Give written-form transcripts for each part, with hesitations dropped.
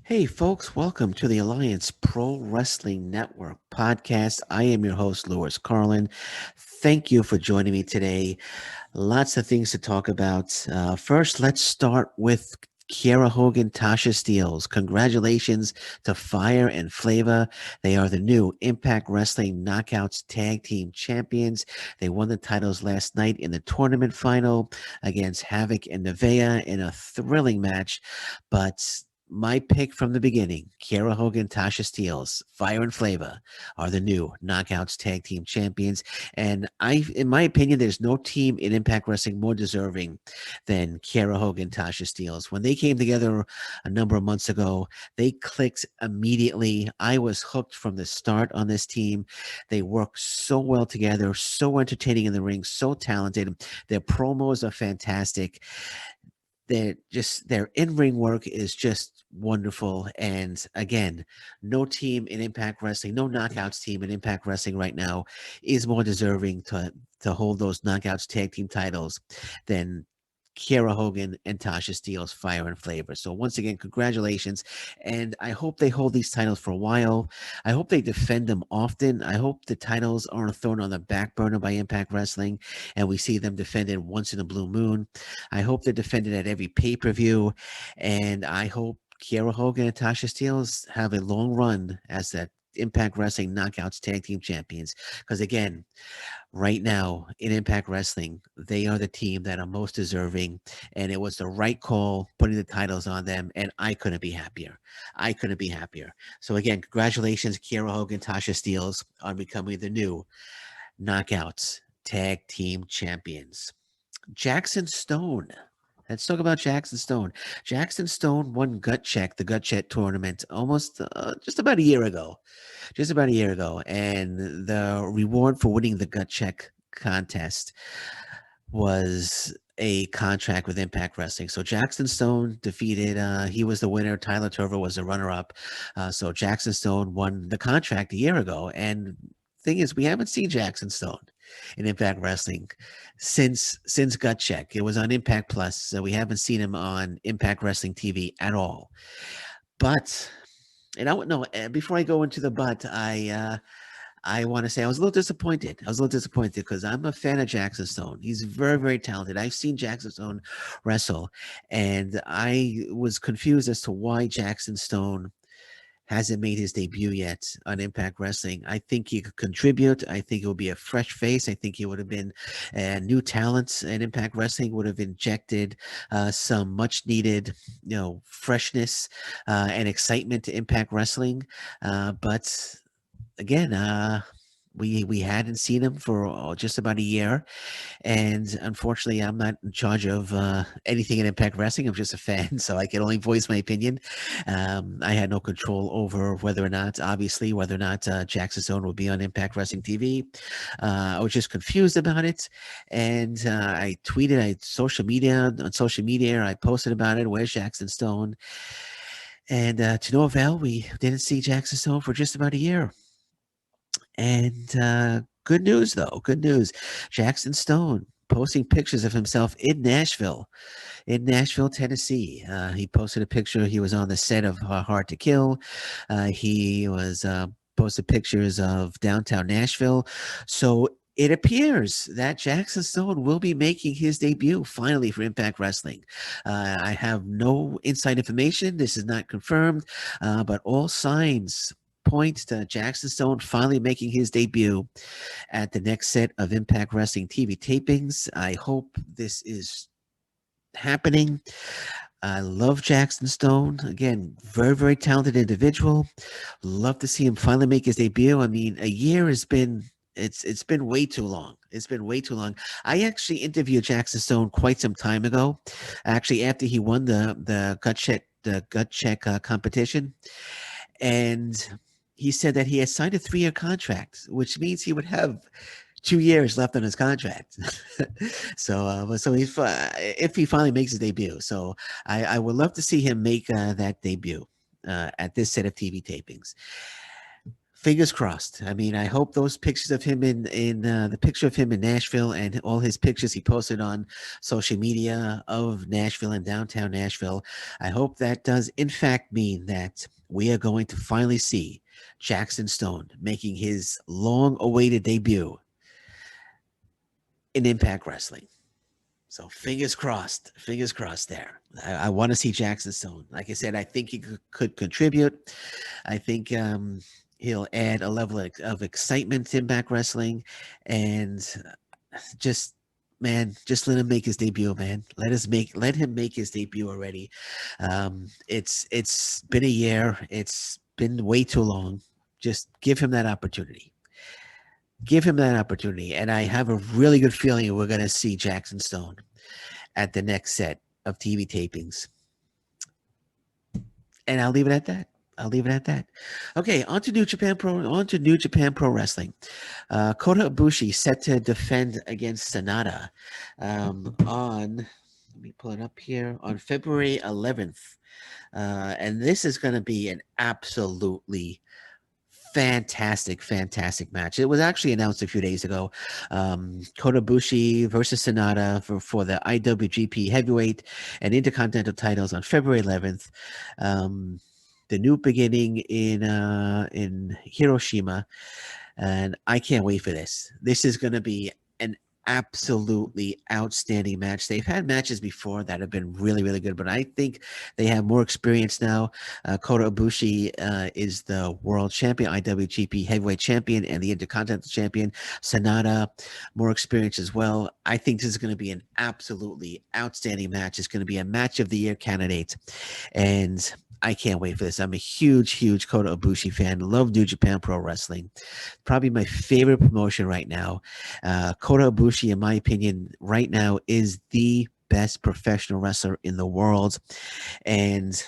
Hey, folks, welcome to the Alliance Pro Wrestling Network podcast. I am your host, Lewis Carlin. Thank you for joining me today. Lots of things to talk about. First, let's start with Kiera Hogan, Tasha Steelz. Congratulations to Fire and Flavor. They are the new Impact Wrestling Knockouts Tag Team Champions. They won the titles last night in the tournament final against Havoc and Nevaeh in a thrilling match. But my pick from the beginning, Kiera Hogan, Tasha Steelz, Fire and Flavor are the new Knockouts Tag Team Champions. And in my opinion, there's no team in Impact Wrestling more deserving than Kiera Hogan, Tasha Steelz. When they came together a number of months ago, they clicked immediately. I was hooked from the start on this team. They work so well together, so entertaining in the ring, so talented. Their promos are fantastic. Their in-ring work is just wonderful. And again, no team in Impact Wrestling, no knockouts team in Impact Wrestling right now is more deserving to hold those knockouts tag team titles than Kiera Hogan and Tasha Steelz, Fire and Flavor. So once again, congratulations. And I hope they hold these titles for a while. I hope they defend them often. I hope the titles aren't thrown on the back burner by Impact Wrestling and we see them defended once in a blue moon. I hope they're defended at every pay-per-view. And I hope Kiera Hogan and Tasha Steelz have a long run as that Impact Wrestling Knockouts Tag Team Champions. Because again, right now in Impact Wrestling, they are the team that are most deserving, and it was the right call putting the titles on them, and I couldn't be happier. I couldn't be happier. So again, congratulations, Kiera Hogan, Tasha Steelz, on becoming the new Knockouts Tag Team Champions. Jackson Stone. Let's talk about Jackson Stone. Jackson Stone won the Gut Check tournament, almost just about a year ago. Just about a year ago. And the reward for winning the Gut Check contest was a contract with Impact Wrestling. So Jackson Stone defeated, he was the winner. Tyler Turver was the runner up. So Jackson Stone won the contract a year ago. And thing is, we haven't seen Jackson Stone in Impact Wrestling since Gut Check. It was on Impact Plus, so we haven't seen him on Impact Wrestling TV at all. But and I would know before I go into the but, I want to say I was a little disappointed. I was a little disappointed because I'm a fan of Jackson Stone. He's very, very talented. I've seen Jackson Stone wrestle, and I was confused as to why Jackson Stone hasn't made his debut yet on Impact Wrestling. I think he could contribute. I think it would be a fresh face. I think he would have been new talents, and Impact Wrestling would have injected some much needed, freshness and excitement to Impact Wrestling. But again, we hadn't seen him for just about a year, and unfortunately, I'm not in charge of anything in Impact Wrestling. I'm just a fan, so I can only voice my opinion. I had no control over whether or not Jackson Stone would be on Impact Wrestling TV. I was just confused about it, and I tweeted, on social media, I posted about it. Where's Jackson Stone? And to no avail, we didn't see Jackson Stone for just about a year. And good news, though. Good news. Jackson Stone posting pictures of himself in Nashville, Tennessee. He posted a picture. He was on the set of Hard to Kill. He was posted pictures of downtown Nashville. So it appears that Jackson Stone will be making his debut finally for Impact Wrestling. I have no inside information. This is not confirmed, but all signs point to Jackson Stone finally making his debut at the next set of Impact Wrestling TV tapings. I hope this is happening. I love Jackson Stone. Again, very, very talented individual. Love to see him finally make his debut. I mean, a year has been it's been way too long. It's been way too long. I actually interviewed Jackson Stone quite some time ago. Actually, after he won the gut check competition, and he said that he had signed a 3-year contract, which means he would have 2 years left on his contract. So if he finally makes his debut, so I would love to see him make that debut at this set of TV tapings. Fingers crossed. I mean, I hope those pictures of him in the picture of him in Nashville and all his pictures he posted on social media of Nashville and downtown Nashville. I hope that does in fact mean that we are going to finally see Jackson Stone making his long-awaited debut in Impact Wrestling. So fingers crossed there. I want to see Jackson Stone. Like I said, I think he could contribute. I think he'll add a level of excitement to Impact Wrestling, and just just let him make his debut, man. Let him make his debut already. It's been a year. It's been way too long. Just give him that opportunity. Give him that opportunity, and I have a really good feeling we're going to see Jackson Stone at the next set of TV tapings. And I'll leave it at that. I'll leave it at that. Okay, on to New Japan Pro Wrestling. Kota Ibushi set to defend against Sanada on. Let me pull it up here on February 11th, and this is going to be an absolutely fantastic match. It was actually announced a few days ago. Kota Ibushi versus Sanada for the IWGP Heavyweight and Intercontinental titles on February 11th. The new beginning in Hiroshima, and I can't wait for this. This is going to be an absolutely outstanding match. They've had matches before that have been really good, but I think they have more experience now. Kota Ibushi is the world champion, IWGP heavyweight champion, and the Intercontinental champion. Sanada, more experience as well. I think this is going to be an absolutely outstanding match. It's going to be a match of the year candidate, and I can't wait for this. I'm a huge Kota Ibushi fan. Love New Japan Pro Wrestling. Probably my favorite promotion right now. Kota Ibushi, in my opinion, right now is the best professional wrestler in the world. And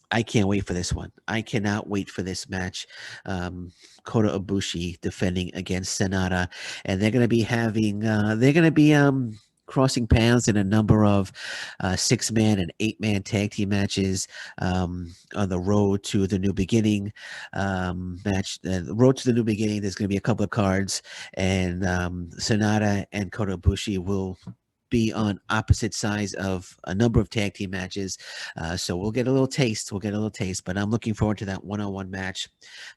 I can't wait for this one. I cannot wait for this match. Kota Ibushi defending against Sanada. And they're going to be having, crossing paths in a number of 6-man and 8-man tag team matches on the road to the new beginning match. The road to the new beginning, there's going to be a couple of cards, and Sanada and Kota Ibushi will be on opposite sides of a number of tag team matches. So we'll get a little taste. But I'm looking forward to that one-on-one match,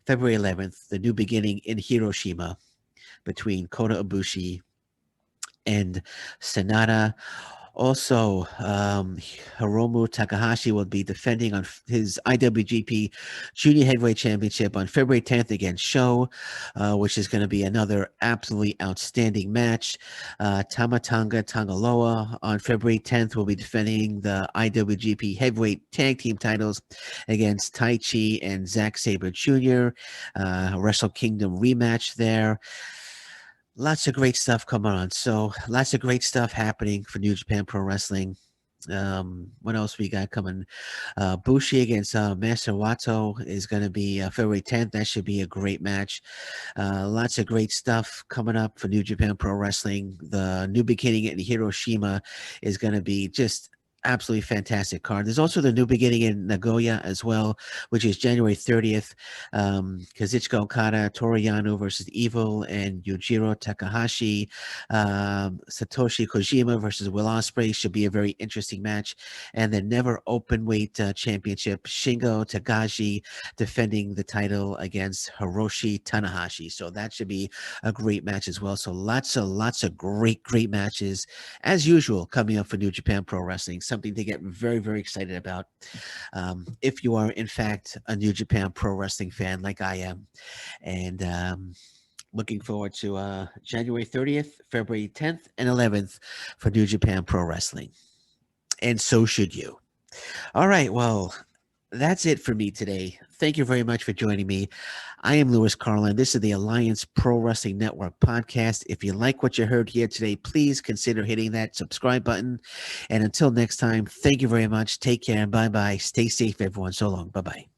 February 11th, the new beginning in Hiroshima between Kota Ibushi and Sanada. Also, Hiromu Takahashi will be defending on his IWGP Junior Heavyweight Championship on February 10th against Sho, which is going to be another absolutely outstanding match. Tamatanga Tangaloa on February 10th will be defending the IWGP Heavyweight Tag Team titles against Tai Chi and Zack Sabre Jr. Wrestle Kingdom rematch there. Lots of great stuff coming on. So lots of great stuff happening for New Japan Pro Wrestling. What else we got coming? Bushi against Master Wato is going to be February 10th. That should be a great match. Lots of great stuff coming up for New Japan Pro Wrestling. The new beginning in Hiroshima is going to be just absolutely fantastic card. There's also the new beginning in Nagoya as well, which is January 30th. Kazuchika Okada, Toru Yano versus Evil, and Yujiro Takahashi. Satoshi Kojima versus Will Ospreay should be a very interesting match. And the never open weight championship, Shingo Takagi defending the title against Hiroshi Tanahashi. So that should be a great match as well. So lots of great matches as usual coming up for New Japan Pro Wrestling. Something to get very excited about if you are in fact a New Japan Pro Wrestling fan like I am. And looking forward to January 30th, February 10th, and 11th for New Japan Pro Wrestling. And so should you. All right, well, that's it for me today. Thank you very much for joining me. I am Louis Carlin. This is the Alliance Pro Wrestling Network podcast. If you like what you heard here today, please consider hitting that subscribe button. And until next time, thank you very much. Take care and bye-bye. Stay safe, everyone. So long. Bye-bye.